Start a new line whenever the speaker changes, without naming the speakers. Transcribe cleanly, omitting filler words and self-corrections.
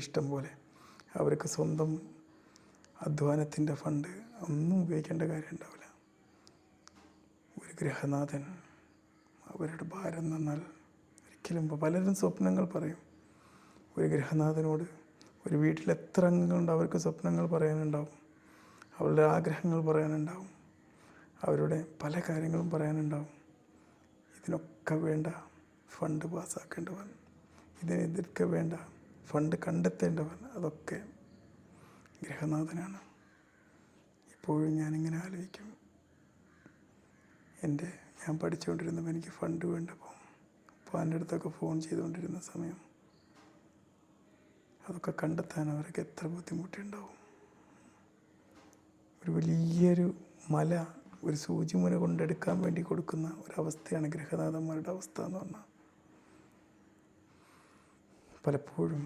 ഇഷ്ടം പോലെ. അവർക്ക് സ്വന്തം അധ്വാനത്തിൻ്റെ ഫണ്ട് ഒന്നും ഉപയോഗിക്കേണ്ട കാര്യം ഉണ്ടാവില്ല. ഒരു ഗൃഹനാഥൻ അവരുടെ ഭാരം എന്നാൽ ഒരിക്കലും പലരും സ്വപ്നങ്ങൾ പറയും. ഒരു ഗൃഹനാഥനോട് ഒരു വീട്ടിൽ എത്ര അംഗങ്ങളുണ്ട് അവർക്ക് സ്വപ്നങ്ങൾ പറയാനുണ്ടാവും, അവരുടെ ആഗ്രഹങ്ങൾ പറയാനുണ്ടാവും, അവരുടെ പല കാര്യങ്ങളും പറയാനുണ്ടാവും. ഇതിനൊക്കെ വേണ്ട ഫണ്ട് പാസ്സാക്കേണ്ടവൻ, ഇതിനൊക്കെ വേണ്ട ഫണ്ട് കണ്ടെത്തേണ്ടവൻ, അതൊക്കെ ഗൃഹനാഥനാണ്. ഇപ്പോഴും ഞാനിങ്ങനെ ആലോചിക്കും, ഞാൻ പഠിച്ചുകൊണ്ടിരുന്നപ്പോൾ എനിക്ക് ഫണ്ട് വേണ്ടപ്പോൾ എൻ്റെ അടുത്തൊക്കെ ഫോൺ ചെയ്തുകൊണ്ടിരുന്ന സമയം അതൊക്കെ കണ്ടെത്താൻ അവർക്ക് എത്ര ബുദ്ധിമുട്ടുണ്ടാവും. ഒരു വലിയൊരു മല ഒരു സൂചിമുന കൊണ്ടെടുക്കാൻ വേണ്ടി കൊടുക്കുന്ന ഒരവസ്ഥയാണ് ഗൃഹനാഥന്മാരുടെ അവസ്ഥ എന്ന് പറഞ്ഞാൽ. പലപ്പോഴും